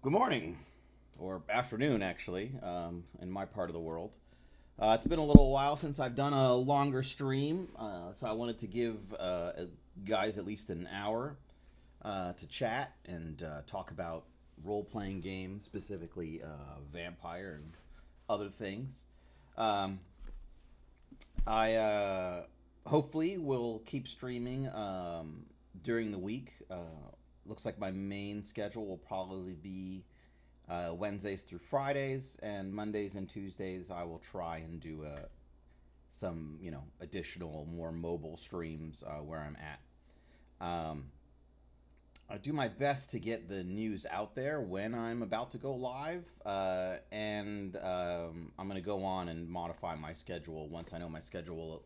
Good morning, or afternoon, actually, in my part of the world. It's been a little while since I've done a longer stream, so I wanted to give guys at least an hour to chat and talk about role playing games, specifically Vampire and other things. Um, I hopefully will keep streaming during the week. Looks like my main schedule will probably be Wednesdays through Fridays, and Mondays and Tuesdays I will try and do some additional more mobile streams where I'm at. I do my best to get the news out there when I'm about to go live, and I'm going to go on and modify my schedule once I know my schedule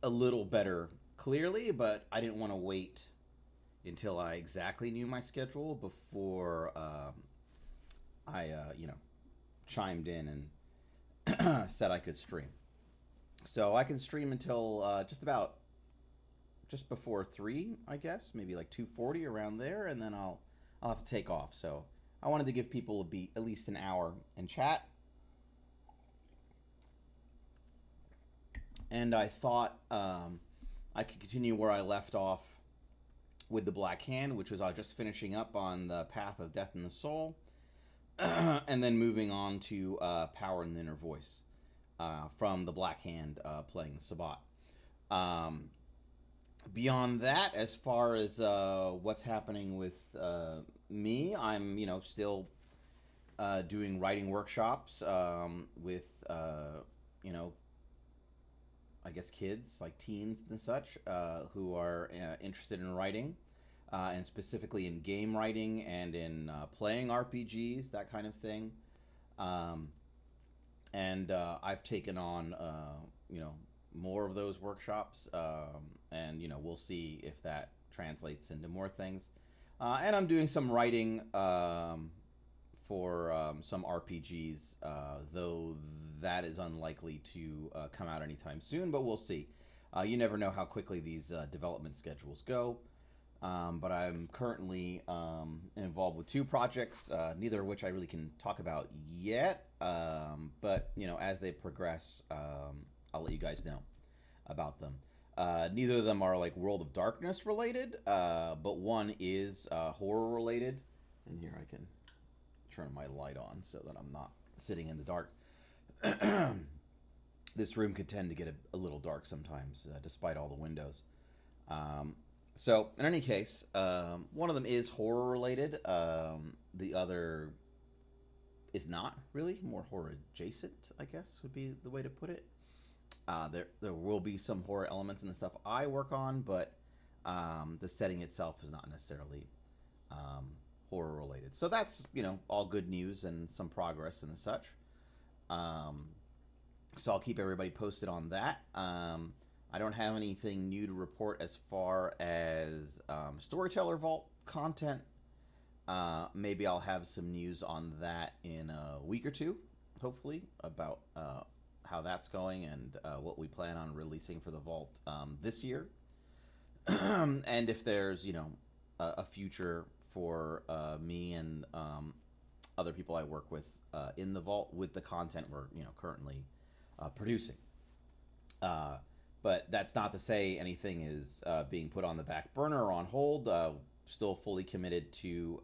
a little better clearly. But I didn't want to wait until I exactly knew my schedule before I chimed in and said I could stream. So I can stream until just before 3, I guess, maybe like 2:40 around there, and then I'll have to take off. So I wanted to give people at least an hour in chat, and I thought I could continue where I left off with the Black Hand, which was I was just finishing up on the Path of Death and the Soul, and then moving on to Power and the Inner Voice from the Black Hand playing Sabat. Um, Beyond that, as far as what's happening with me, I'm still doing writing workshops with you know I guess kids like teens and such who are interested in writing. And specifically in game writing and in playing RPGs, that kind of thing. Um, and I've taken on more of those workshops, and we'll see if that translates into more things. And I'm doing some writing for some RPGs, though that is unlikely to come out anytime soon. But we'll see. You never know how quickly these development schedules go. But I'm currently involved with two projects, neither of which I really can talk about yet. But as they progress, I'll let you guys know about them. Neither of them are like World of Darkness related, but one is horror related. And here I can turn my light on so that I'm not sitting in the dark. This room could tend to get a little dark sometimes, despite all the windows. Um, so, in any case, one of them is horror related. The other is not really, more horror adjacent, I guess would be the way to put it. There will be some horror elements in the stuff I work on, but the setting itself is not necessarily um, horror related. So that's all good news and some progress and such. Um, so I'll keep everybody posted on that. I don't have anything new to report as far as Storyteller Vault content. Maybe I'll have some news on that in a week or two, hopefully, about how that's going and what we plan on releasing for the Vault this year. And if there's, a future for me and other people I work with in the Vault with the content we're, currently producing. Uh, but that's not to say anything is being put on the back burner or on hold. Still fully committed to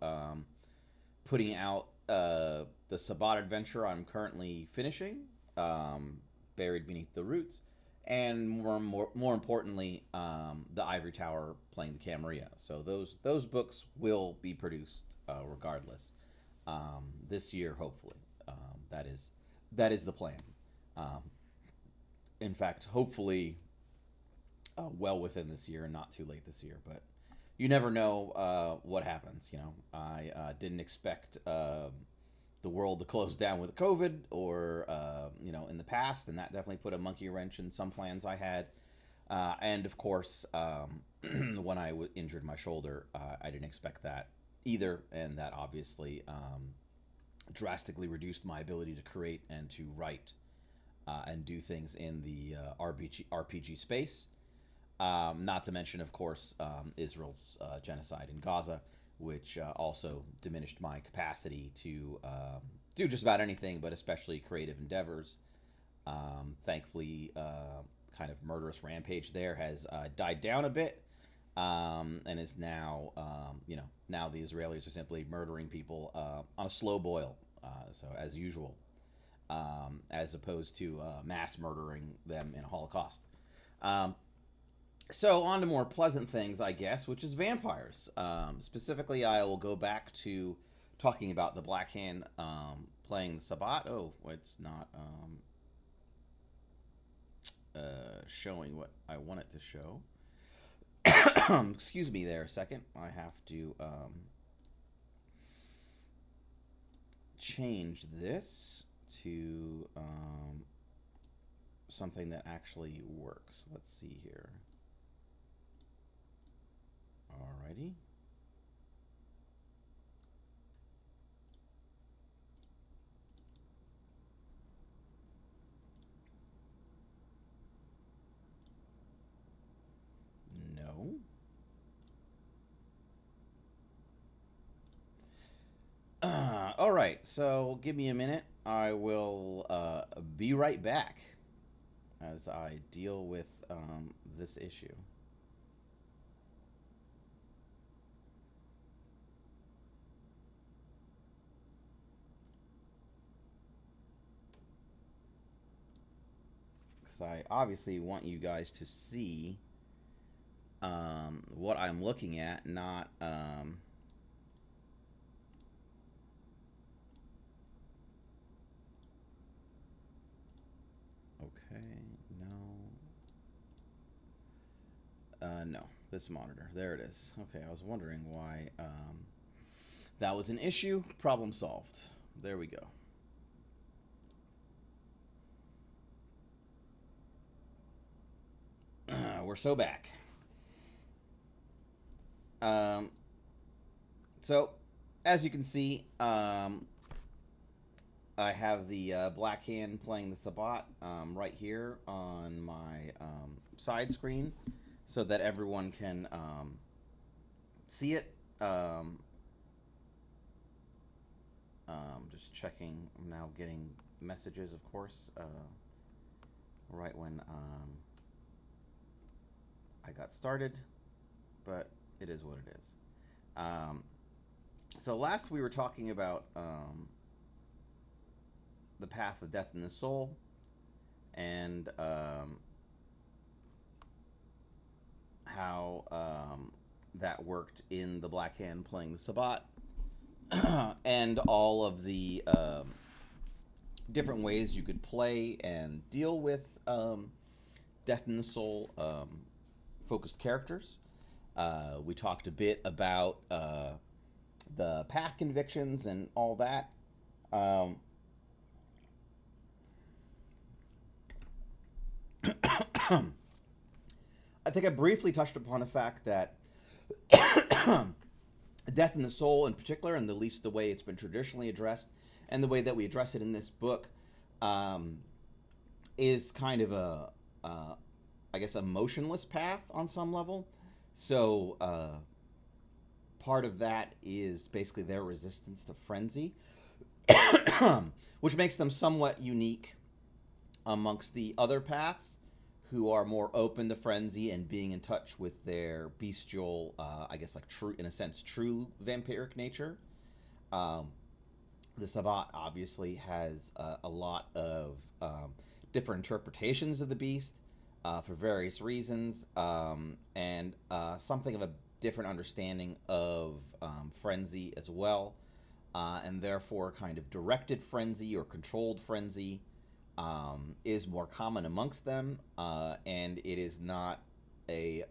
putting out the Sabat adventure I'm currently finishing, Buried Beneath the Roots, and more importantly, the Ivory Tower playing the Camarilla. So those books will be produced regardless this year, hopefully. That is the plan. Um, in fact, hopefully, well within this year and not too late this year. But you never know what happens. I didn't expect the world to close down with COVID, or in the past, and that definitely put a monkey wrench in some plans I had. And of course, when I injured my shoulder, I didn't expect that either, and that obviously drastically reduced my ability to create and to write and do things in the RPG space. Not to mention, of course, Israel's genocide in Gaza, which also diminished my capacity to do just about anything, but especially creative endeavors. Thankfully, kind of murderous rampage there has died down a bit, and is now, now the Israelis are simply murdering people on a slow boil, so as usual, as opposed to mass murdering them in a Holocaust. Um, so on to more pleasant things, I guess, which is vampires. Specifically, I will go back to talking about the Black Hand playing the Sabbat. Oh, it's not showing what I want it to show. Excuse me there a second. I have to change this to something that actually works. Let's see here. Alrighty. No. All right, so give me a minute. I will be right back as I deal with this issue. Because I obviously want you guys to see what I'm looking at, not. Okay, no. No, this monitor. There it is. Okay, I was wondering why that was an issue. Problem solved. There we go. We're so back. Um, so, as you can see, I have the Black Hand playing the Sabbat right here on my side screen so that everyone can see it. Just checking. I'm now getting messages, of course, right when I got started, but it is what it is. So last we were talking about the path of death in the soul, and how that worked in the Black Hand playing the Sabbat, and all of the different ways you could play and deal with death in the soul focused characters. We talked a bit about the path convictions and all that. I think I briefly touched upon the fact that death in the soul, in particular, and at least the way it's been traditionally addressed, and the way that we address it in this book, is kind of I guess, a motionless path on some level. So part of that is basically their resistance to frenzy, which makes them somewhat unique amongst the other paths, who are more open to frenzy and being in touch with their bestial, I guess, like true, in a sense, true vampiric nature. Um, the Sabbat obviously has a lot of different interpretations of the beast for various reasons, and something of a different understanding of frenzy as well, and therefore kind of directed frenzy or controlled frenzy is more common amongst them, and it is not a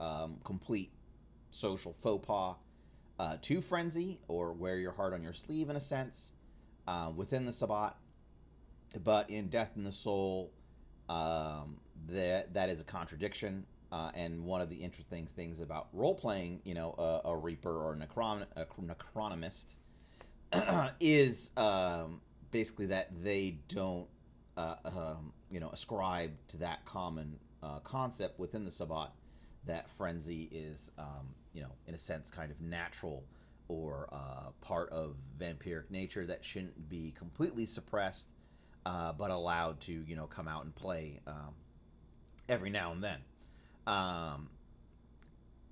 complete social faux pas to frenzy or wear your heart on your sleeve in a sense within the Sabbat. But in Death in the Soul, that is a contradiction. And one of the interesting things about role playing, a Reaper or a Necronomist, is basically that they don't, ascribe to that common concept within the Sabbat, that frenzy is, in a sense, kind of natural or part of vampiric nature that shouldn't be completely suppressed, but allowed to come out and play every now and then. Um,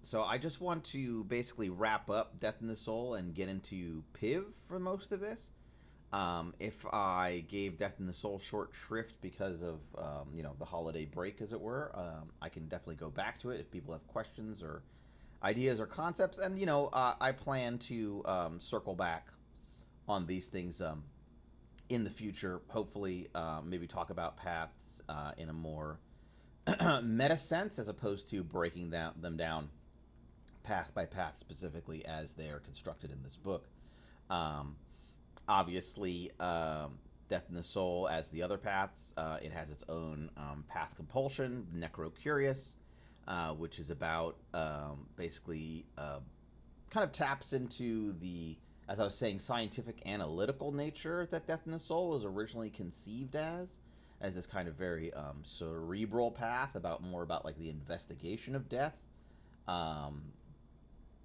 so I just want to basically wrap up Death in the Soul and get into Piv for most of this. If I gave Death in the Soul short shrift because of the holiday break, as it were, I can definitely go back to it if people have questions or ideas or concepts. And I plan to circle back on these things in the future. Hopefully, maybe talk about paths in a more meta sense as opposed to breaking them down path by path specifically as they are constructed in this book. Um, Obviously, Death in the Soul, as the other paths, it has its own path compulsion, Necro Curious, which is about basically kind of taps into the, as I was saying, scientific analytical nature that Death in the Soul was originally conceived as this kind of very cerebral path about more about like the investigation of death, um,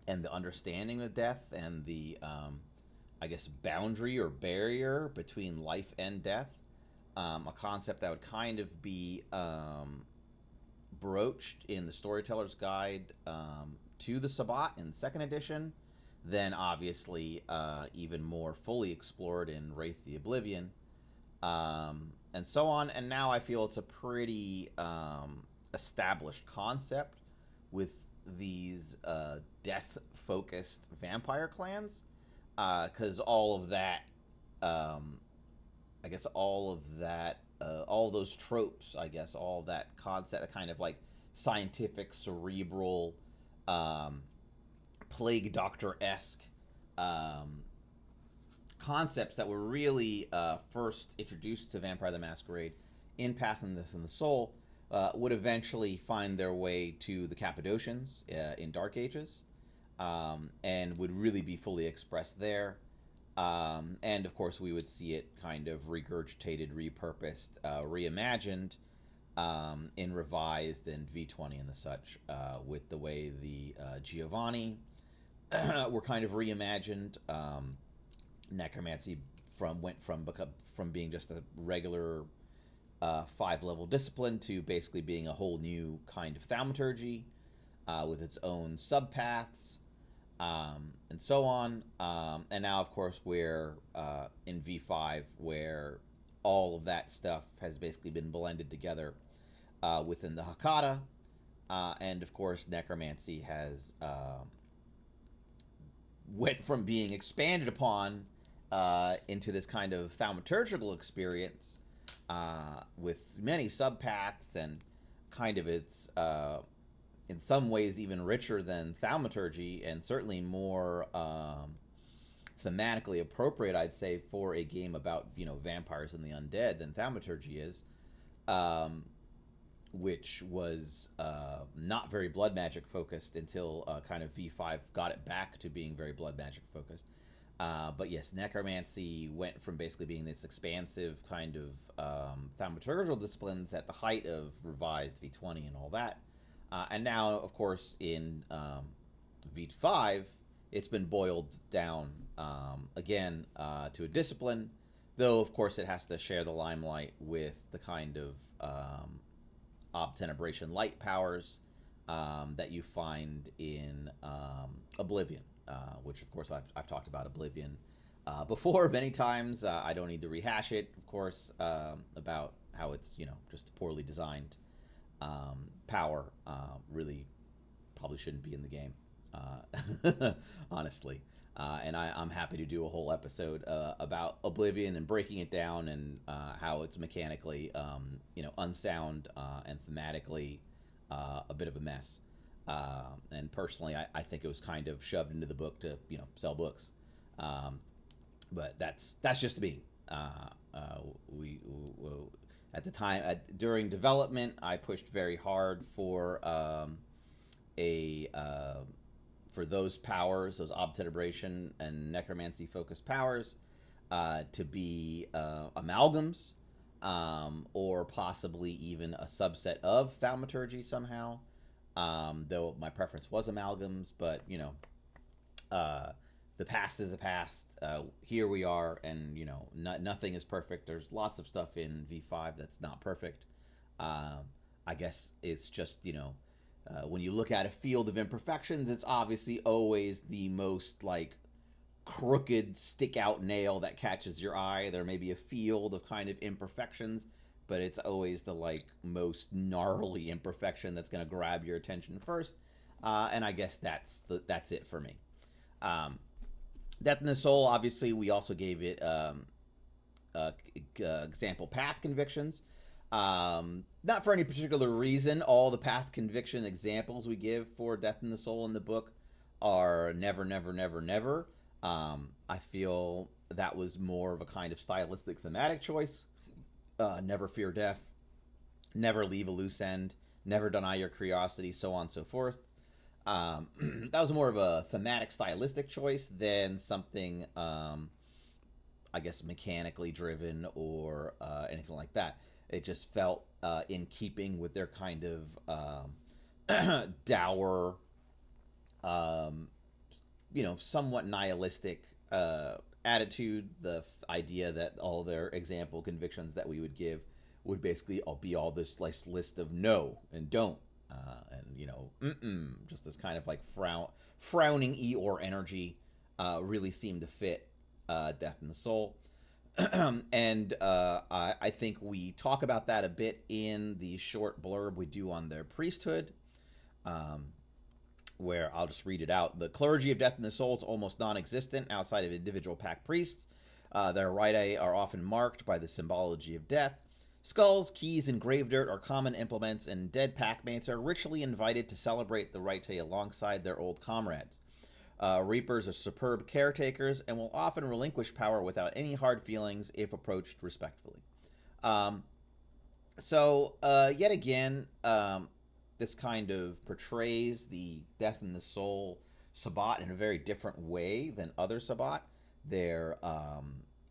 and the understanding of death and the I guess boundary or barrier between life and death. A concept that would kind of be broached in the Storyteller's Guide to the Sabbat in second edition, then obviously even more fully explored in Wraith the Oblivion, and so on. And now I feel it's a pretty established concept with these death focused vampire clans, because all of that, I guess, all those tropes, I guess, all of that concept, kind of like scientific, cerebral, um, plague doctor esque um, concepts that were really first introduced to Vampire the Masquerade in Path and This and the Soul would eventually find their way to the Cappadocians in Dark Ages, and would really be fully expressed there. And of course, we would see it kind of regurgitated, repurposed, reimagined in Revised and V20 and the such, with the way the Giovanni were kind of reimagined. Necromancy went from being just a regular 5-level discipline to basically being a whole new kind of thaumaturgy with its own subpaths, and so on. And now, of course, we're in V5, where all of that stuff has basically been blended together within the Hakata. And of course, necromancy has went from being expanded upon into this kind of thaumaturgical experience with many subpaths, and kind of its in some ways even richer than thaumaturgy, and certainly more thematically appropriate, I'd say, for a game about vampires and the undead than thaumaturgy is, which was not very blood magic focused until kind of V5 got it back to being very blood magic focused. But yes, necromancy went from basically being this expansive kind of thaumaturgical disciplines at the height of Revised V20 and all that. And now, of course, in V5, it's been boiled down again to a discipline, though, of course, it has to share the limelight with the kind of obtenebration light powers that you find in Oblivion, which, of course, I've talked about Oblivion before many times. I don't need to rehash it, of course, about how it's, just poorly designed power. Really probably shouldn't be in the game, honestly. And I'm happy to do a whole episode about Oblivion and breaking it down, and how it's mechanically, unsound, and thematically a bit of a mess. And personally, I think it was kind of shoved into the book to sell books. But that's just me. We at the time, during development, I pushed very hard for for those powers, those obtenebration and necromancy focused powers, to be amalgams, or possibly even a subset of thaumaturgy somehow. Though my preference was amalgams, but uh, the past is the past. Here we are, and nothing is perfect. There's lots of stuff in V5 that's not perfect. Um, I guess it's just when you look at a field of imperfections, it's obviously always the most like crooked stick out nail that catches your eye. There may be a field of kind of imperfections, but it's always the like most gnarly imperfection that's going to grab your attention first. And I guess that's it for me. Um, Death in the Soul. Obviously, we also gave it example path convictions. Not for any particular reason. All the path conviction examples we give for Death in the Soul in the book are never, never, never, never. I feel that was more of a kind of stylistic thematic choice. Never fear death, never leave a loose end, never deny your curiosity, so on and so forth. That was more of a thematic stylistic choice than something, I guess, mechanically driven or anything like that. It just felt in keeping with their kind of dour, um, somewhat nihilistic attitude. The idea that all their example convictions that we would give would basically all be all this like list of no and don't, just this kind of like frowning Eeyore energy, really seemed to fit Death in the Soul. And I think we talk about that a bit in the short blurb we do on their priesthood. Um, where I'll just read it out. The clergy of Death in the Soul is almost non-existent outside of individual pack priests. Their rite are often marked by the symbology of death. Skulls, keys, and grave dirt are common implements, and dead packmates are ritually invited to celebrate the rite alongside their old comrades. Reapers are superb caretakers and will often relinquish power without any hard feelings if approached respectfully. Um, yet again, this kind of portrays the Death in the Soul Sabbat in a very different way than other Sabbat. They're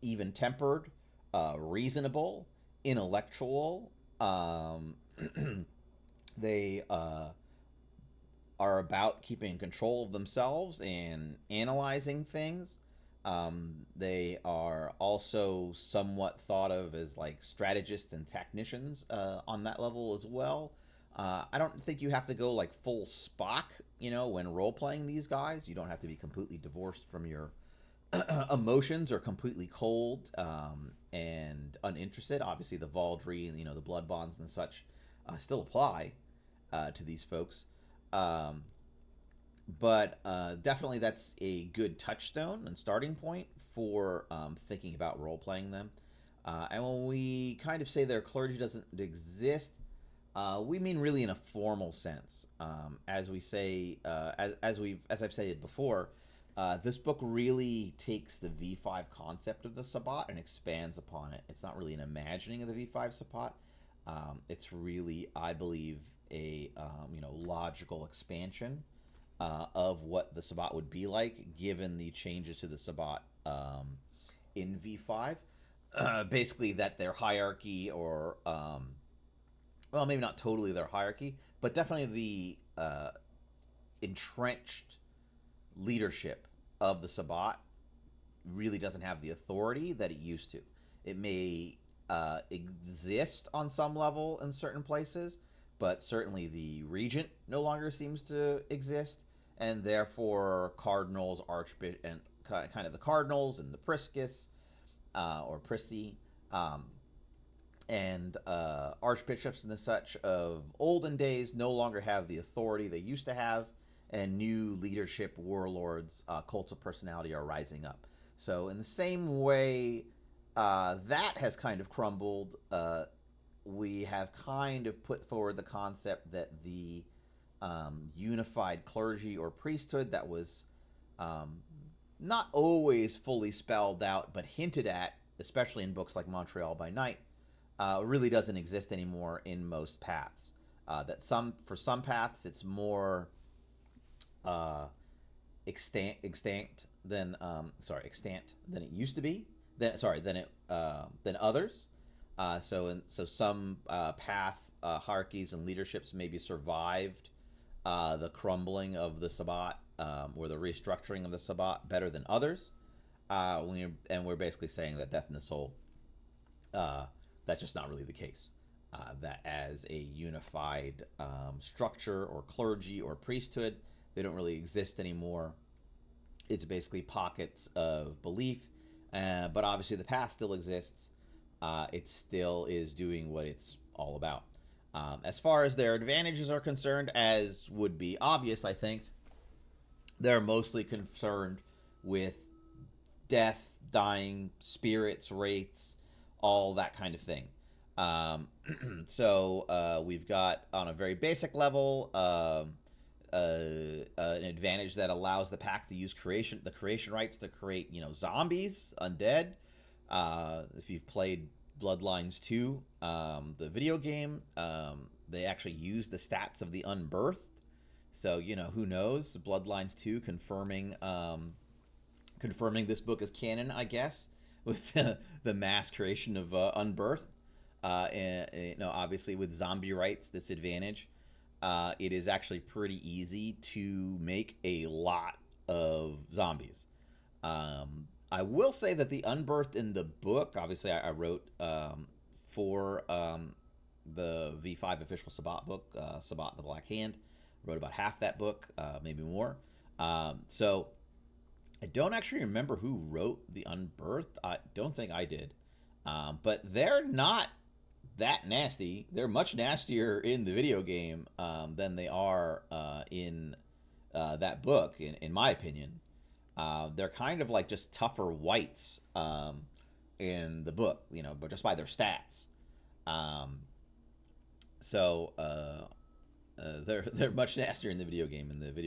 even tempered, reasonable, intellectual. They are about keeping control of themselves and analyzing things. They are also somewhat thought of as like strategists and technicians on that level as well. I don't think you have to go like full Spock, when role playing these guys. You don't have to be completely divorced from your emotions or completely cold and uninterested. Obviously, the Valdry and the blood bonds and such still apply to these folks. Um, but definitely that's a good touchstone and starting point for thinking about role playing them. And when we kind of say their clergy doesn't exist, we mean really in a formal sense. As we say, as I've said before, this book really takes the V5 concept of the Sabbat and expands upon it. It's not really an imagining of the V5 Sabbat. It's really, I believe, a logical expansion of what the Sabbat would be like given the changes to the Sabbat in V5. Basically, that their hierarchy, or well, maybe not totally their hierarchy, but definitely the entrenched leadership of the Sabbat really doesn't have the authority that it used to. It may exist on some level in certain places, but certainly the regent no longer seems to exist, and therefore cardinals, archbishop, and kind of the cardinals and the priscus or prissy, and archbishops and the such of olden days no longer have the authority they used to have, and new leadership, warlords, cults of personality are rising up. So in the same way that has kind of crumbled, we have kind of put forward the concept that the unified clergy or priesthood that was not always fully spelled out, but hinted at, especially in books like Montreal by Night, really doesn't exist anymore in most paths. For some paths, it's more extant than it used to be. Than others. So some path hierarchies and leaderships maybe survived the crumbling of the Sabbat or the restructuring of the Sabbat better than others. And we're basically saying that Death in the Soul, that's just not really the case. That as a unified structure or clergy or priesthood, they don't really exist anymore. It's basically pockets of belief, but obviously the path still exists. It still is doing what it's all about. As far as their advantages are concerned, as would be obvious, I think, they're mostly concerned with death, dying, spirits, wraiths, all that kind of thing. So we've got, on a very basic level, an advantage that allows the pack to use the creation rights to create, zombies, undead. If you've played Bloodlines 2, the video game, they actually use the stats of the Unbirthed. So, who knows? Bloodlines 2 confirming this book as canon, I guess, with the mass creation of Unbirthed. And obviously with zombie rights, this advantage, it is actually pretty easy to make a lot of zombies. I will say that the Unbirthed in the book, obviously I wrote for the V5 official Sabbat book, Sabbat the Black Hand. Wrote about half that book, maybe more. So I don't actually remember who wrote the Unbirthed. I don't think I did. But they're not that nasty. They're much nastier in the video game than they are in that book, in my opinion. They're kind of like just tougher whites in the book, but just by their stats. So they're much nastier in the video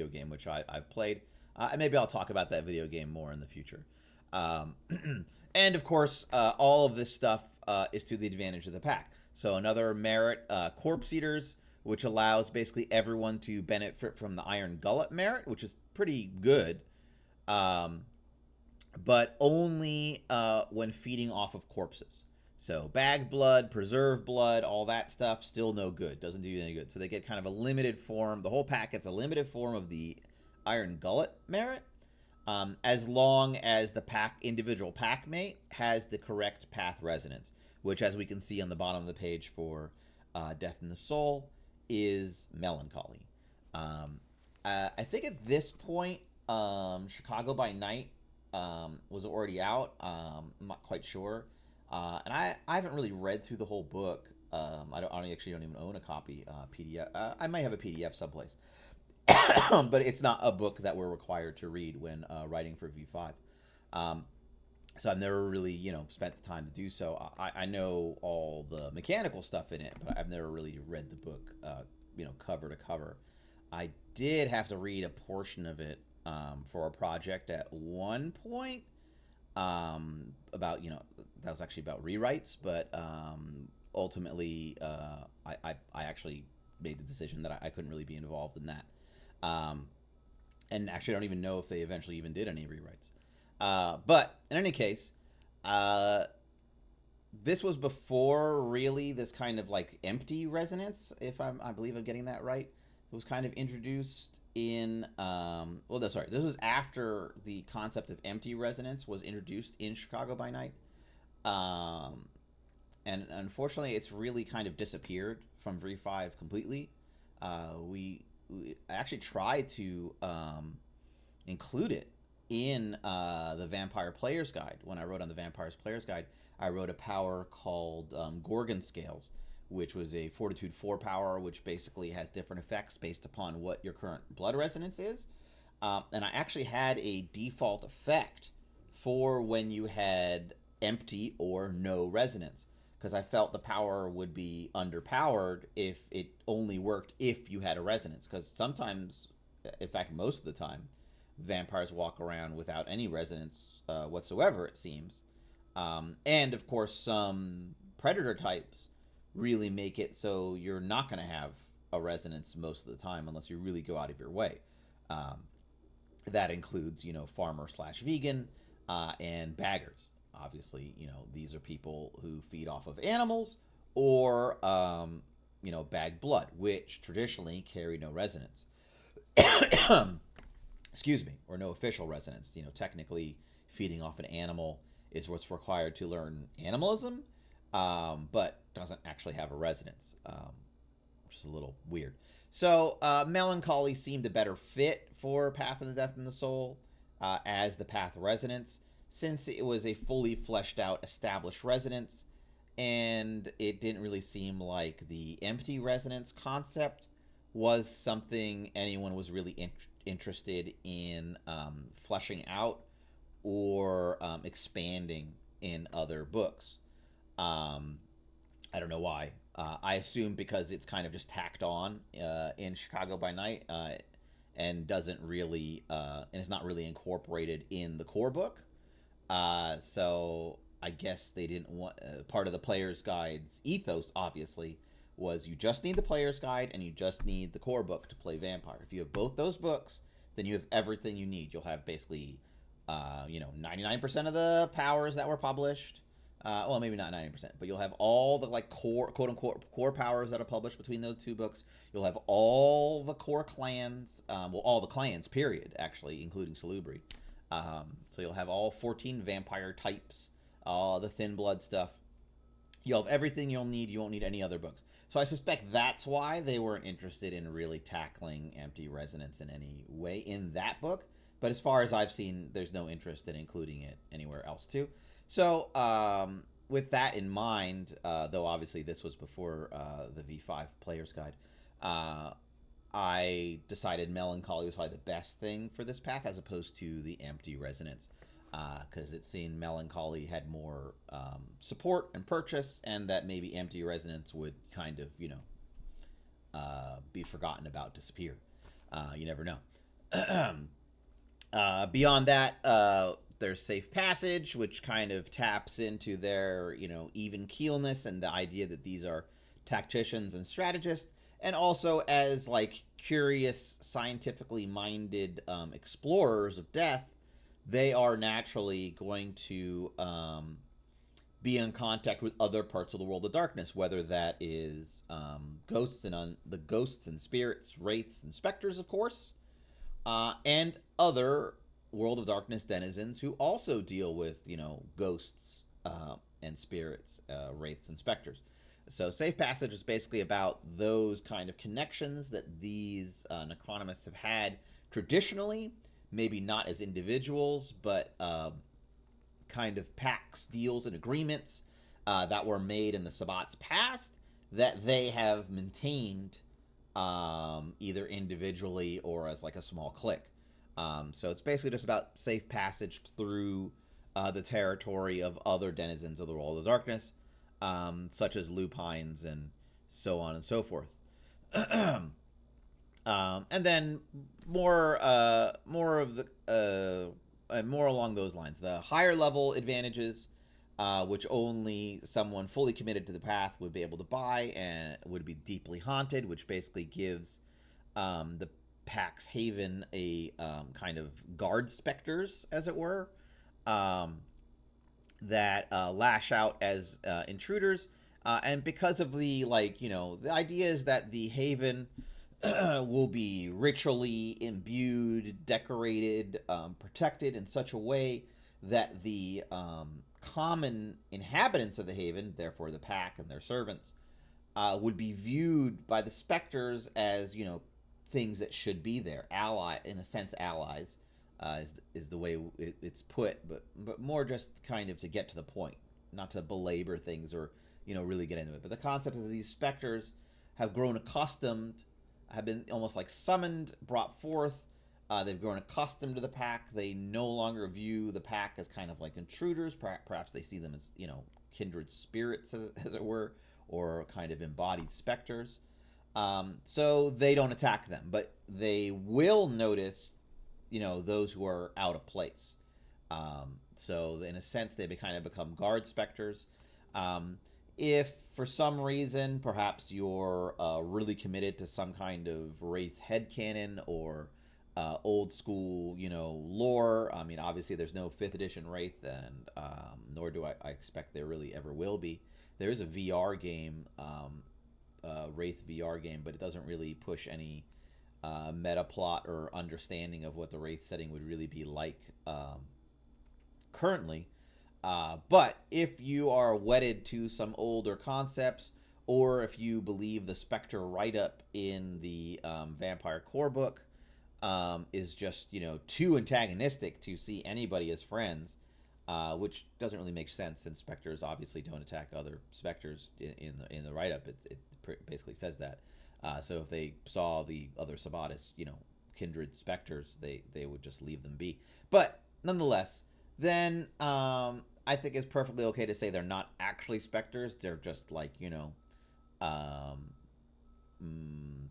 game, which I've played. And maybe I'll talk about that video game more in the future. And of course, all of this stuff is to the advantage of the pack. So another merit, Corpse Eaters, which allows basically everyone to benefit from the Iron Gullet merit, which is pretty good. But only when feeding off of corpses. So bag blood, preserve blood, all that stuff, still no good. Doesn't do you any good. So they get kind of a limited form. The whole pack gets a limited form of the Iron Gullet merit, as long as the individual pack mate has the correct path resonance, which, as we can see on the bottom of the page for Death in the Soul, is melancholy. I think at this point, Chicago by Night was already out. I'm not quite sure. And I haven't really read through the whole book. I actually don't even own a copy PDF. I might have a PDF someplace. But it's not a book that we're required to read when writing for V5. So I've never really, spent the time to do so. I know all the mechanical stuff in it, but I've never really read the book, cover to cover. I did have to read a portion of it for a project at one point about, that was actually about rewrites, but ultimately I actually made the decision that I couldn't really be involved in that. And actually, I don't even know if they eventually even did any rewrites. But in any case, this was before really this kind of like empty resonance, if I believe I'm getting that right. It was kind of introduced in, this was after the concept of empty resonance was introduced in Chicago by Night. And unfortunately, it's really kind of disappeared from V5 completely. I actually tried to include it in the Vampire Player's Guide. When I wrote on the Vampire's Player's Guide, I wrote a power called Gorgon Scales, which was a Fortitude 4 power, which basically has different effects based upon what your current blood resonance is. And I actually had a default effect for when you had empty or no resonance, because I felt the power would be underpowered if it only worked if you had a resonance. Because sometimes, in fact, most of the time, vampires walk around without any resonance whatsoever, it seems. And, of course, some predator types really make it so you're not going to have a resonance most of the time unless you really go out of your way. That includes, farmer/vegan and baggers. Obviously, these are people who feed off of animals or, bag blood, which traditionally carry no resonance. excuse me, or no official resonance. Technically, feeding off an animal is what's required to learn animalism, but doesn't actually have a resonance, which is a little weird. So, melancholy seemed a better fit for Path of the Death and the Soul as the path resonance, since it was a fully fleshed out, established resonance, and it didn't really seem like the empty resonance concept was something anyone was really interested in fleshing out or expanding in other books. Um, I don't know why. I assume because it's kind of just tacked on in Chicago by Night, and doesn't really and is not really incorporated in the core book. So I guess they didn't want part of the player's guide's ethos. Obviously, was you just need the player's guide and you just need the core book to play vampire. If you have both those books, then you have everything you need. You'll have basically 99% of the powers that were published. Well, maybe not 90%, but you'll have all the like core, quote unquote, core powers that are published between those two books. You'll have all the core clans, all the clans, period, actually, including Salubri. So you'll have all 14 vampire types, all the thin blood stuff. You'll have everything you'll need. You won't need any other books. So I suspect that's why they weren't interested in really tackling empty resonance in any way in that book. But as far as I've seen, there's no interest in including it anywhere else too. So with that in mind, though obviously this was before the V5 Player's Guide, I decided melancholy was probably the best thing for this path as opposed to the empty resonance, because it seemed melancholy had more support and purchase, and that maybe empty resonance would kind of be forgotten about, disappear. You never know. Beyond that, there's Safe Passage, which kind of taps into their even keelness and the idea that these are tacticians and strategists, and also as like curious, scientifically minded explorers of death, they are naturally going to be in contact with other parts of the world of darkness, whether that is ghosts and the ghosts and spirits, wraiths and specters, of course, and other world of darkness denizens who also deal with ghosts and spirits, wraiths and specters. So Safe Passage is basically about those kind of connections that these Necronomists have had traditionally, maybe not as individuals, but kind of pacts, deals, and agreements that were made in the Sabbat's past that they have maintained either individually or as like a small clique. So it's basically just about safe passage through the territory of other denizens of the world of darkness, such as lupines and so on and so forth. And then more of the more along those lines. The higher level advantages, which only someone fully committed to the path would be able to buy, and would be deeply haunted, which basically gives the Pax Haven a kind of guard specters, as it were, that lash out as intruders. And because of the the idea is that the Haven will be ritually imbued, decorated, protected in such a way that the common inhabitants of the Haven, therefore the Pack and their servants, would be viewed by the specters as things that should be there, in a sense, allies, is the way it's put, but more just kind of to get to the point, not to belabor things or really get into it. But the concept is that these specters have grown accustomed, have been almost like summoned, brought forth. They've grown accustomed to the Pack. They no longer view the Pack as kind of like intruders. Perhaps they see them as kindred spirits, as it were, or kind of embodied specters. So they don't attack them, but they will notice, those who are out of place. So in a sense, they kind of become guard specters. If for some reason, perhaps you're really committed to some kind of Wraith headcanon or old school, lore. I mean, obviously there's no 5th edition Wraith, and nor do I expect there really ever will be. There is a VR game, Wraith VR game, but it doesn't really push any meta plot or understanding of what the Wraith setting would really be like currently. But if you are wedded to some older concepts, or if you believe the Spectre write up in the Vampire Core book is just too antagonistic to see anybody as friends, which doesn't really make sense since Spectres obviously don't attack other Spectres in the write up. It basically says that. So if they saw the other Sabbat as kindred Spectres, they would just leave them be. But nonetheless, then I think it's perfectly okay to say they're not actually Spectres. They're just like um,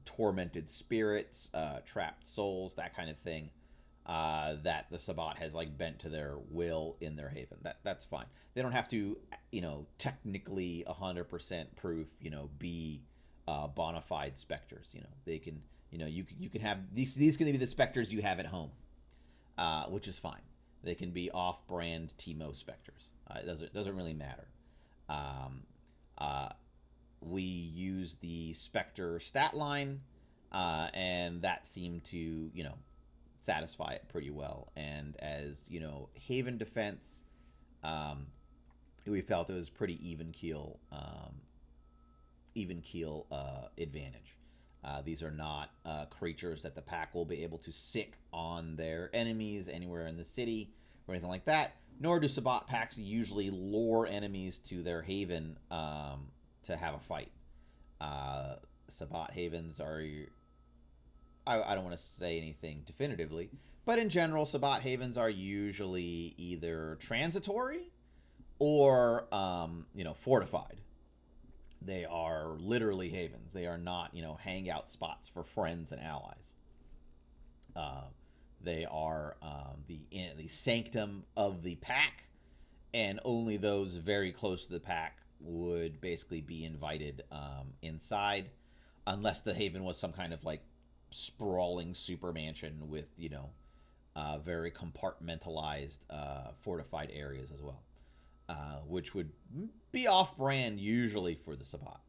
tormented spirits, trapped souls, that kind of thing. That the Sabbat has like bent to their will in their haven. That's fine. They don't have to, technically 100% proof, be bona fide specters. They can, you can have these can be the specters you have at home, which is fine. They can be off-brand Timo specters. It doesn't really matter. Um, we use the Spectre stat line, and that seemed to, satisfy it pretty well. And as, Haven defense, we felt it was pretty even keel advantage. These are not creatures that the pack will be able to sick on their enemies anywhere in the city or anything like that. Nor do Sabbat packs usually lure enemies to their haven to have a fight. Sabbat havens are, I don't want to say anything definitively, but in general, Sabbat havens are usually either transitory or, fortified. They are literally havens. They are not, hangout spots for friends and allies. They are the sanctum of the pack, and only those very close to the pack would basically be invited inside, unless the haven was some kind of like sprawling super mansion with very compartmentalized fortified areas as well, which would be off-brand usually for the Sabbat.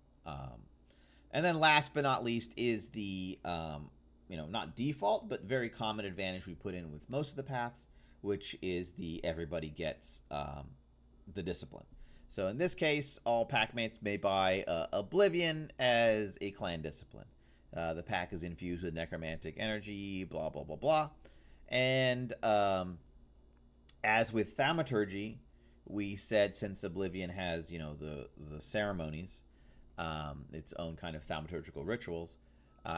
And then last but not least is the not default but very common advantage we put in with most of the paths, which is the everybody gets the discipline. So in this case, all packmates may buy Oblivion as a clan discipline. The pack is infused with necromantic energy, blah, blah, blah, blah. And as with Thaumaturgy, we said since Oblivion has, the ceremonies, its own kind of thaumaturgical rituals,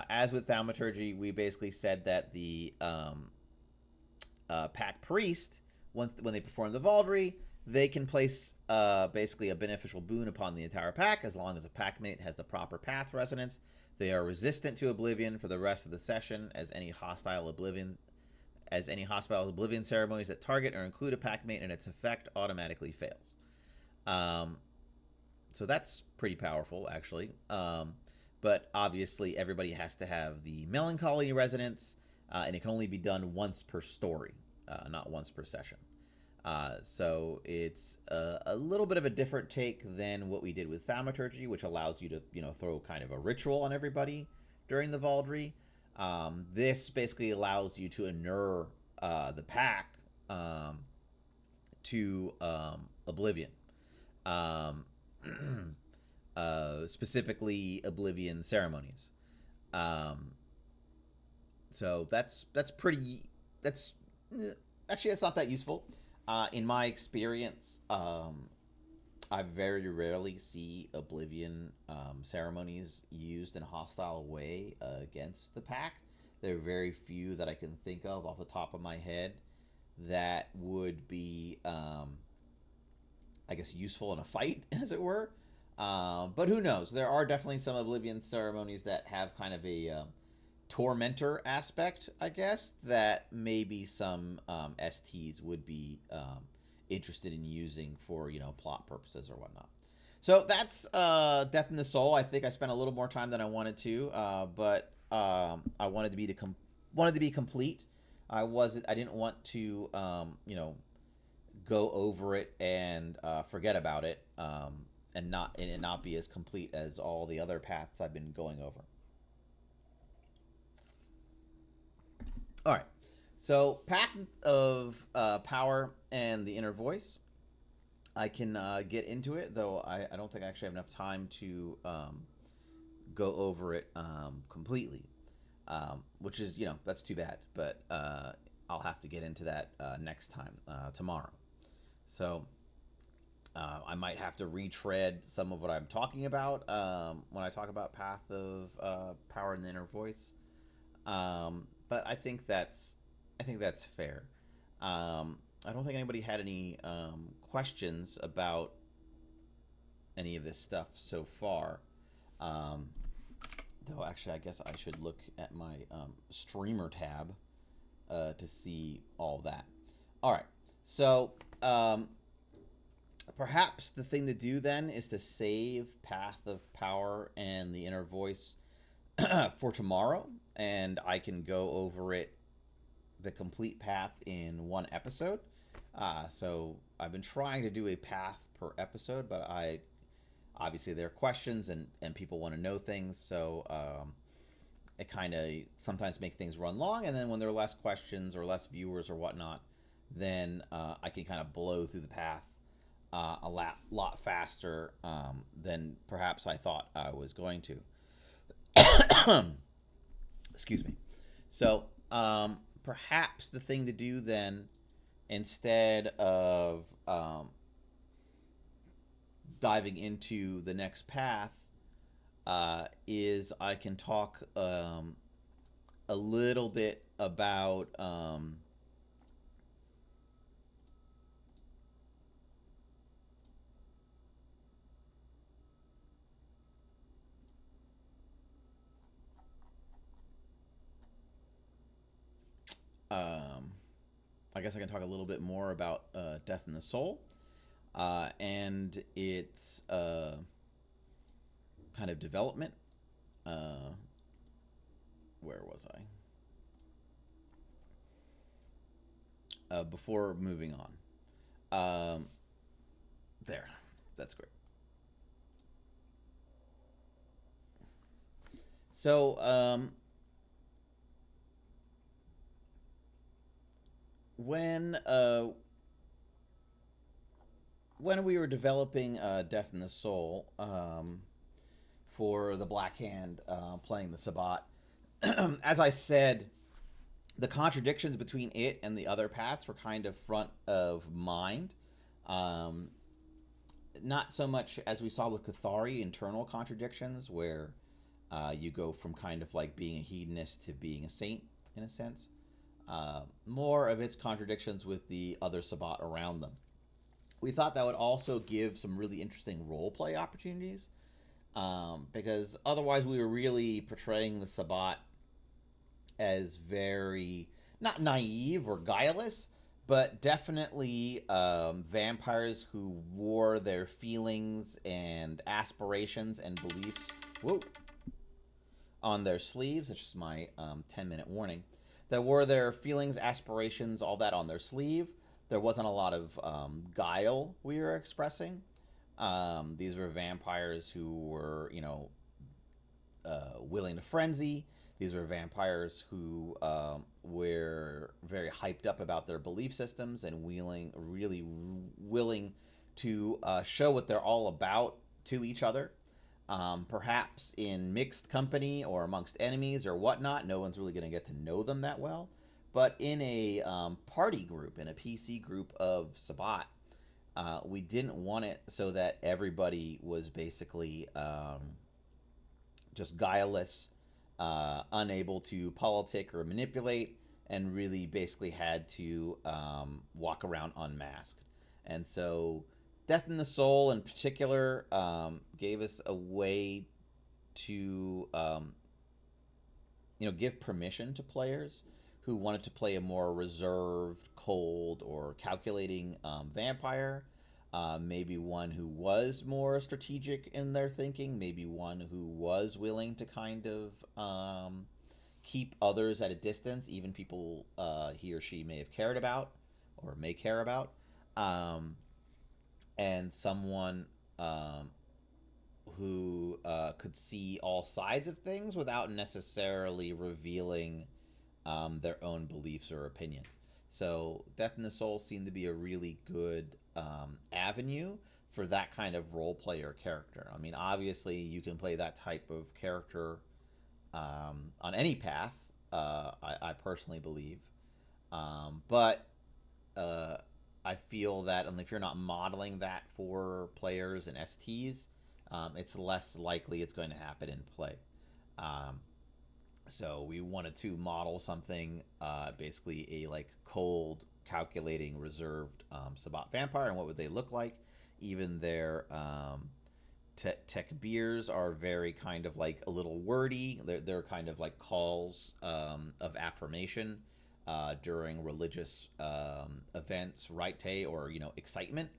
as with Thaumaturgy, we basically said that the pack priest, when they perform the Vaulderie, they can place basically a beneficial boon upon the entire pack as long as a packmate has the proper path resonance. They are resistant to Oblivion for the rest of the session, as any hostile Oblivion ceremonies that target or include a packmate and its effect automatically fails. So that's pretty powerful, actually. But obviously, everybody has to have the melancholy resonance, and it can only be done once per story, not once per session. So it's a little bit of a different take than what we did with Thaumaturgy, which allows you to, throw kind of a ritual on everybody during the Vaulderie. This basically allows you to inure the pack to Oblivion. Specifically Oblivion ceremonies. So that's pretty. That's actually, it's not that useful. In my experience, I very rarely see Oblivion ceremonies used in a hostile way against the pack. There are very few that I can think of off the top of my head that would be, I guess, useful in a fight, as it were. But who knows? There are definitely some Oblivion ceremonies that have kind of a tormentor aspect, I guess, that maybe some STs would be interested in using for, plot purposes or whatnot. So that's Death in the Soul. I think I spent a little more time than I wanted to, but I wanted to be complete. I didn't want to go over it and forget about it, and it not be as complete as all the other paths I've been going over. All right. So, Path of Power and the Inner Voice. I can get into it, though I don't think I actually have enough time to go over it completely, which is, that's too bad. But I'll have to get into that next time, tomorrow. So I might have to retread some of what I'm talking about when I talk about Path of Power and the Inner Voice. But I think that's fair. I don't think anybody had any questions about any of this stuff so far. Um, though, actually, I guess I should look at my streamer tab to see all that. All right. So, perhaps the thing to do then is to save Path of Power and the Inner Voice for tomorrow, and I can go over it, the complete path, in one episode. So I've been trying to do a path per episode, but I obviously there are questions and people want to know things, so it kind of sometimes makes things run long. And then when there are less questions or less viewers or whatnot, then I can kind of blow through the path a lot faster than perhaps I thought I was going to. Excuse me. So perhaps the thing to do then, instead of diving into the next path, is I can talk a little bit about um, I guess I can talk a little bit more about Death in the Soul and its kind of development. Uh, where was I? Before moving on. There. That's great. So, when when we were developing Death in the Soul for the Black Hand playing the Sabbat, as I said, the contradictions between it and the other paths were kind of front of mind. Um, Not so much as we saw with Cathari, internal contradictions, where you go from kind of like being a hedonist to being a saint, in a sense. More of its contradictions with the other Sabbat around them. We thought that would also give some really interesting role play opportunities, because otherwise we were really portraying the Sabbat as very, not naive or guileless, but definitely vampires who wore their feelings and aspirations and beliefs, whoa, on their sleeves. It's just my 10-minute warning. That wore their feelings, aspirations, all that on their sleeve. There wasn't a lot of guile we were expressing. These were vampires who were, willing to frenzy. These were vampires who were very hyped up about their belief systems and really willing to show what they're all about to each other. Perhaps in mixed company or amongst enemies or whatnot, no one's really going to get to know them that well. But in a party group, in a PC group of Sabbat, we didn't want it so that everybody was basically just guileless, unable to politic or manipulate, and really basically had to walk around unmasked. And so, Death in the Soul, in particular, gave us a way to, give permission to players who wanted to play a more reserved, cold, or calculating vampire. Maybe one who was more strategic in their thinking, maybe one who was willing to kind of keep others at a distance, even people he or she may have cared about or may care about, um, and someone who could see all sides of things without necessarily revealing their own beliefs or opinions. So Death in the Soul seemed to be a really good avenue for that kind of role player character. I mean, obviously, you can play that type of character on any path. I personally believe, but uh, I feel that if you're not modeling that for players and STs, it's less likely it's going to happen in play. Um, so we wanted to model something, basically a like cold, calculating, reserved Sabbat vampire, and what would they look like? Even their tech beers are very kind of like a little wordy. They're kind of like calls of affirmation during religious events, right? Or excitement,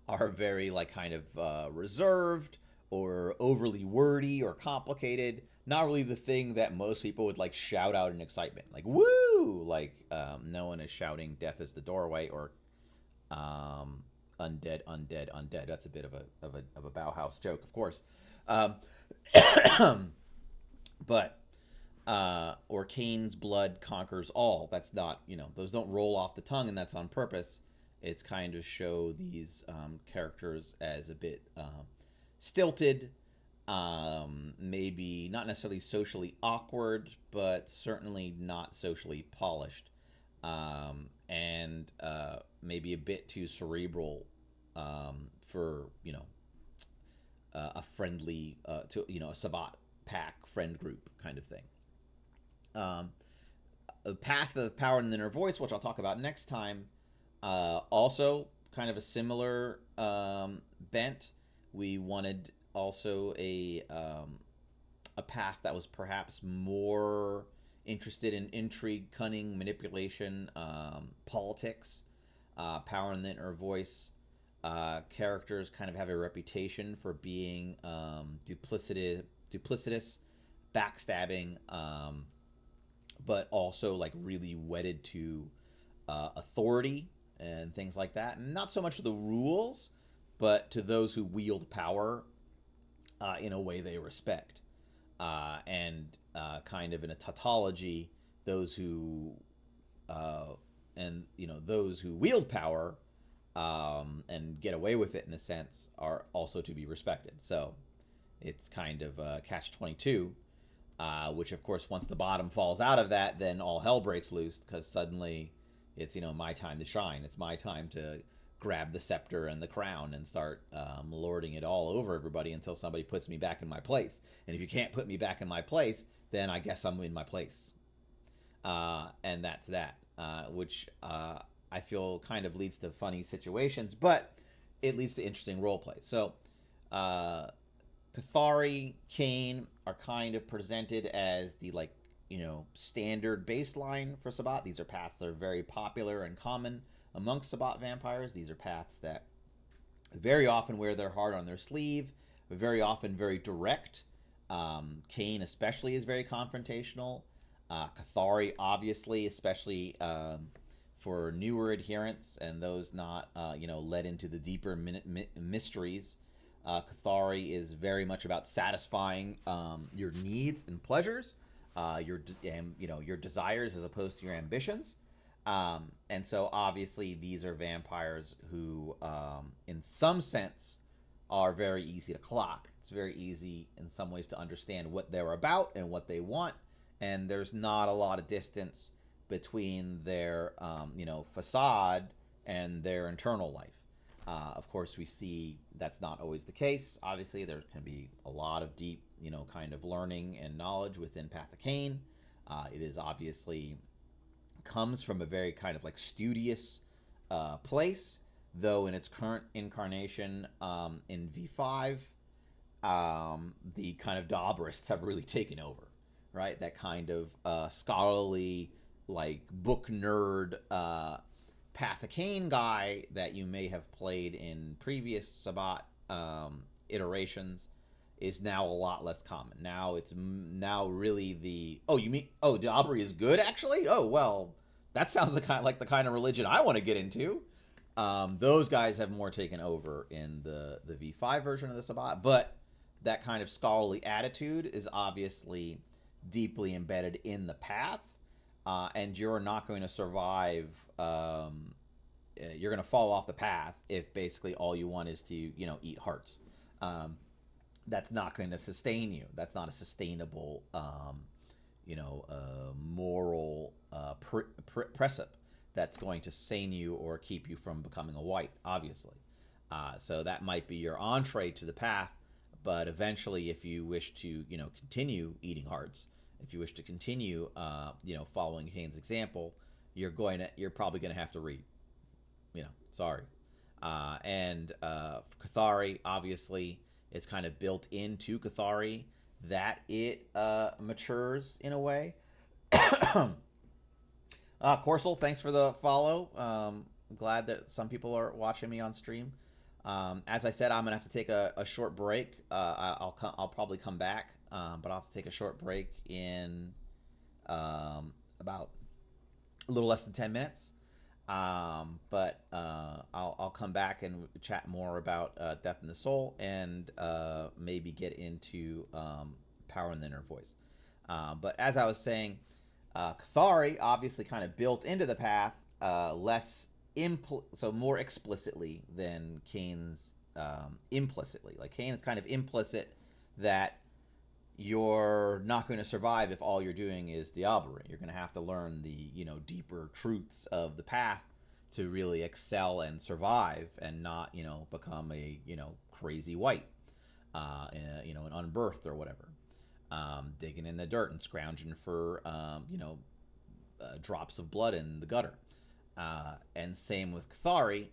are very like kind of reserved or overly wordy or complicated. Not really the thing that most people would like shout out in excitement, like "woo!" Like no one is shouting "death is the doorway" or um, "undead, undead, undead." That's a bit of a Bauhaus joke, of course. Um, but or Cain's blood conquers all. That's not, those don't roll off the tongue, and that's on purpose. It's kind of show these characters as a bit stilted, maybe not necessarily socially awkward, but certainly not socially polished, and maybe a bit too cerebral for a friendly to a Sabbat pack friend group kind of thing. Um, a Path of Power and the Inner Voice, which I'll talk about next time, also kind of a similar bent. We wanted also a path that was perhaps more interested in intrigue, cunning, manipulation, politics. Power and the Inner Voice characters kind of have a reputation for being duplicitous, backstabbing, but also like really wedded to authority and things like that. And not so much the rules, but to those who wield power in a way they respect. And kind of in a tautology, those who those who wield power and get away with it in a sense are also to be respected. So it's kind of catch 22, which of course once the bottom falls out of that, then all hell breaks loose because suddenly it's my time to shine. It's my time to grab the scepter and the crown and start lording it all over everybody until somebody puts me back in my place. And if you can't put me back in my place, then I guess I'm in my place. And that's that, which I feel kind of leads to funny situations, but it leads to interesting role play. So Cathari, Cain are kind of presented as the standard baseline for Sabbat. These are paths that are very popular and common amongst Sabbat vampires. These are paths that very often wear their heart on their sleeve, but very often very direct. Cain especially is very confrontational. Cathari obviously, especially for newer adherents and those not led into the deeper mysteries. Cathari is very much about satisfying your needs and pleasures, your desires as opposed to your ambitions. And so obviously these are vampires who, in some sense, are very easy to clock. It's very easy in some ways to understand what they're about and what they want, and there's not a lot of distance between their, facade and their internal life. Of course, we see that's not always the case. Obviously, there can be a lot of deep, kind of learning and knowledge within Path of Cain. It is obviously comes from a very kind of like studious place, though in its current incarnation in V5, the kind of Dabrists have really taken over, right? That kind of scholarly, like book nerd Path of Cain guy that you may have played in previous Sabbat iterations is now a lot less common. Now it's now really Dabri is good actually. Oh well, that sounds like the kind of religion I want to get into. Those guys have more taken over in the V5 version of the Sabbat, but that kind of scholarly attitude is obviously deeply embedded in the path. and you're not going to survive. You're going to fall off the path if basically all you want is to eat hearts. Um, that's not going to sustain you. That's not a sustainable moral precept that's going to sustain you or keep you from becoming a white, obviously. So that might be your entree to the path, but eventually, if you wish to, continue eating hearts, if you wish to continue, following Kane's example, you're probably going to have to read. Sorry. And Cathari, obviously, it's kind of built into Cathari that it matures in a way. Corsel, thanks for the follow. I'm glad that some people are watching me on stream. As I said, I'm gonna have to take a short break. I'll probably come back, but I'll have to take a short break in about a little less than 10 minutes. But I'll come back and chat more about Death in the Soul and maybe get into Power in the Inner Voice. But as I was saying, Cathari obviously kind of built into the path so more explicitly than Kane's implicitly. Like Kane is kind of implicit that you're not going to survive if all you're doing is Diablerie. You're going to have to learn the deeper truths of the path to really excel and survive, and not become a crazy white, an unbirthed or whatever, digging in the dirt and scrounging for drops of blood in the gutter. And same with Cathari.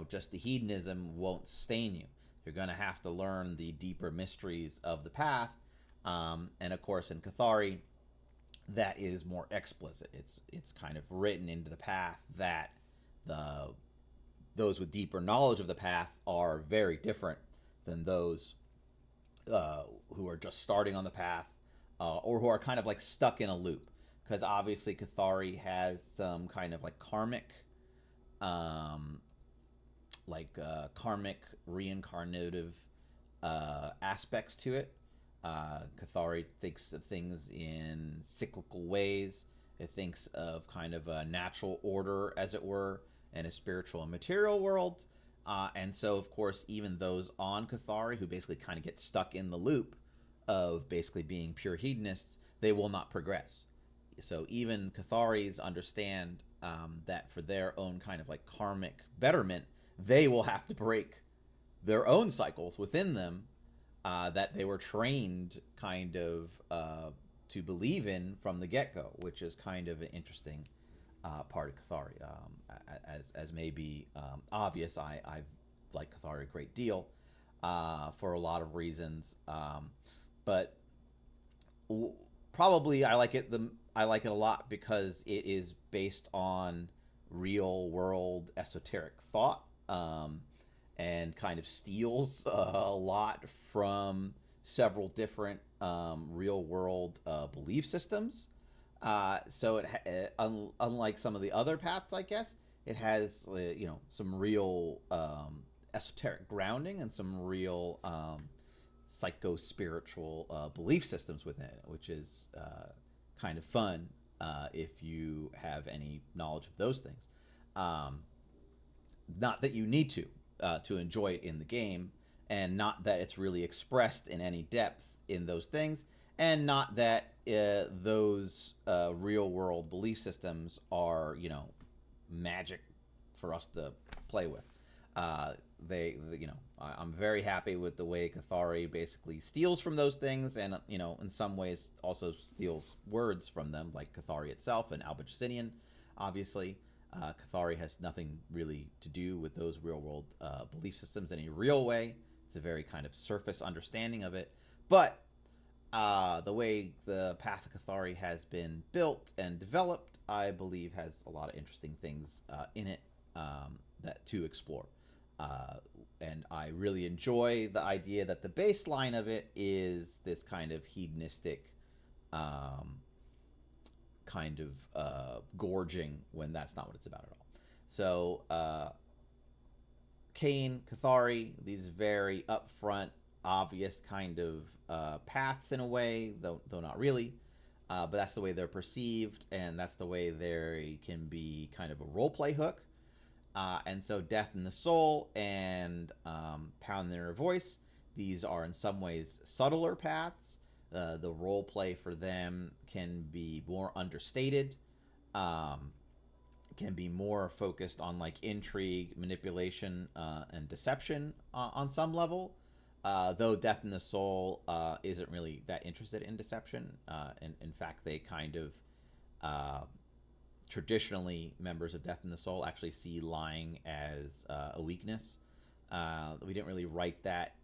Just the hedonism won't sustain you. You're going to have to learn the deeper mysteries of the path. And of course, in Cathari, that is more explicit. It's kind of written into the path that those with deeper knowledge of the path are very different than those who are just starting on the path, or who are kind of like stuck in a loop. Because obviously, Cathari has some kind of like karmic reincarnative aspects to it. Cathari thinks of things in cyclical ways. It thinks of kind of a natural order, as it were, in a spiritual and material world. And so, of course, even those on Cathari who basically kind of get stuck in the loop of basically being pure hedonists, they will not progress. So even Catharis understand that for their own kind of like karmic betterment, they will have to break their own cycles within them that they were trained kind of to believe in from the get-go, which is kind of an interesting part of Cathari. As may be obvious, I've liked Cathari a great deal for a lot of reasons, but probably I like it a lot because it is based on real world esoteric thought, and kind of steals a lot from several different real world belief systems. So unlike some of the other paths, I guess, it has some real esoteric grounding and some real psycho-spiritual belief systems within it, which is kind of fun if you have any knowledge of those things. Not that you need to enjoy it in the game, and not that it's really expressed in any depth in those things, and not that those real world belief systems are magic for us to play with. I'm very happy with the way Cathari basically steals from those things, and in some ways also steals words from them, like Cathari itself and Alba Justinian. Obviously, Cathari has nothing really to do with those real world belief systems in a real way. It's a very kind of surface understanding of it, but the way the Path of Cathari has been built and developed, I believe, has a lot of interesting things in it that to explore. And I really enjoy the idea that the baseline of it is this kind of hedonistic kind of gorging, when that's not what it's about at all. So Kane, Cathari, these very upfront, obvious kind of paths in a way, though not really. but that's the way they're perceived, and that's the way they can be kind of a role play hook. And so Death in the Soul and Pound in Their Voice, these are in some ways subtler paths. The role play for them can be more understated, um, can be more focused on like intrigue, manipulation, and deception on some level. Though Death in the Soul isn't really that interested in deception. In fact, they kind of traditionally, members of Death in the Soul actually see lying as a weakness. We didn't really write that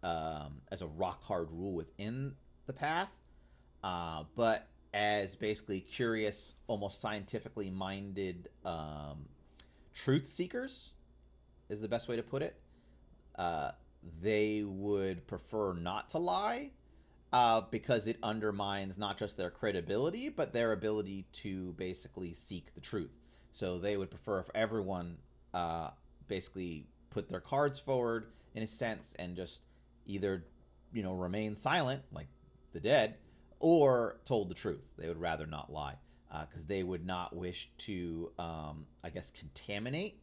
as a rock hard rule within the path, but as basically curious, almost scientifically minded truth seekers is the best way to put it. Uh, they would prefer not to lie because it undermines not just their credibility, but their ability to basically seek the truth. So they would prefer if everyone basically put their cards forward in a sense and just either, remain silent, like the dead, or told the truth. They would rather not lie because they would not wish to, I guess, contaminate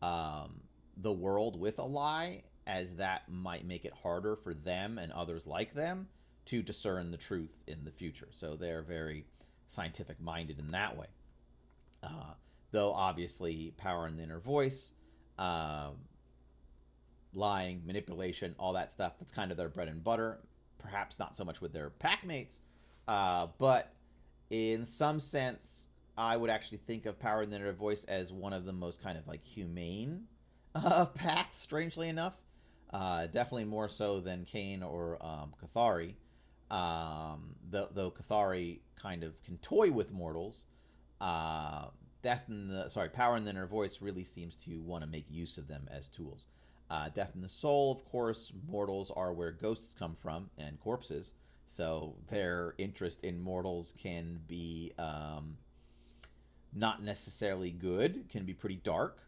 the world with a lie, as that might make it harder for them and others like them to discern the truth in the future. So they're very scientific minded in that way. Though obviously, power in the inner voice, lying, manipulation, all that stuff, that's kind of their bread and butter. Perhaps not so much with their pack mates, but in some sense, I would actually think of power in the inner voice as one of the most kind of like humane paths, strangely enough. Definitely more so than Kane or Cathari. Though Cathari kind of can toy with mortals, Power in the Inner Voice really seems to want to make use of them as tools. Death in the Soul, of course, mortals are where ghosts come from and corpses, so their interest in mortals can be not necessarily good, can be pretty dark.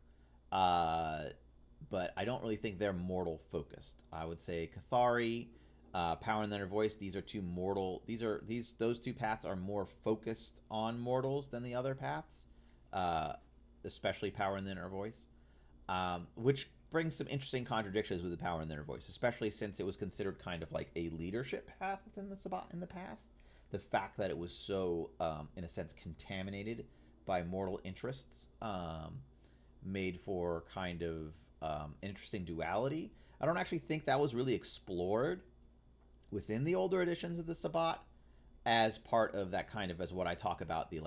But I don't really think they're mortal focused. I would say Cathari, Power in the Inner Voice. These are two mortal. Those two paths are more focused on mortals than the other paths, especially Power in the Inner Voice, which brings some interesting contradictions with the Power in the Inner Voice, especially since it was considered kind of like a leadership path within the Sabbat in the past. The fact that it was so, in a sense, contaminated by mortal interests made for kind of interesting duality. I don't actually think that was really explored within the older editions of the Sabbat as part of that kind of, as what I talk about, the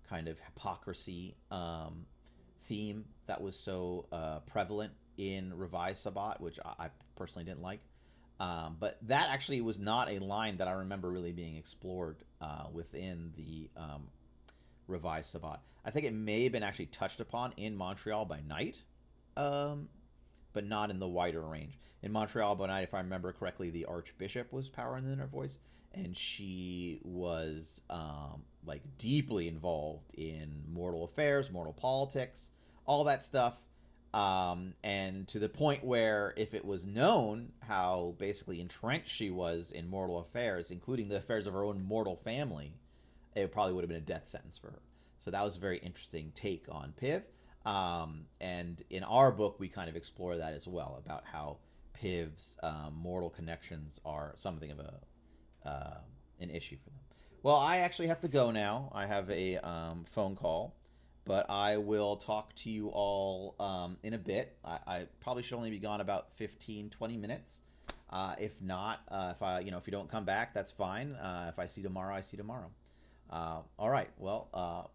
kind of hypocrisy theme that was so prevalent in Revised Sabbat, which I personally didn't like. But that actually was not a line that I remember really being explored within the Revised Sabbat. I think it may have been actually touched upon in Montreal by Night, but not in the wider range. In Montreal by Night, if I remember correctly, the Archbishop was Power in the Inner Voice, and she was deeply involved in mortal affairs, mortal politics, all that stuff. And to the point where if it was known how basically entrenched she was in mortal affairs, including the affairs of her own mortal family, it probably would have been a death sentence for her. So that was a very interesting take on Piv. And in our book, we kind of explore that as well, about how Piv's mortal connections are something of an issue for them. Well, I actually have to go now. I have a phone call, but I will talk to you all in a bit. I probably should only be gone about 15-20 minutes. If not, if you don't come back, that's fine. If I see you tomorrow, I see you tomorrow. All right. Well,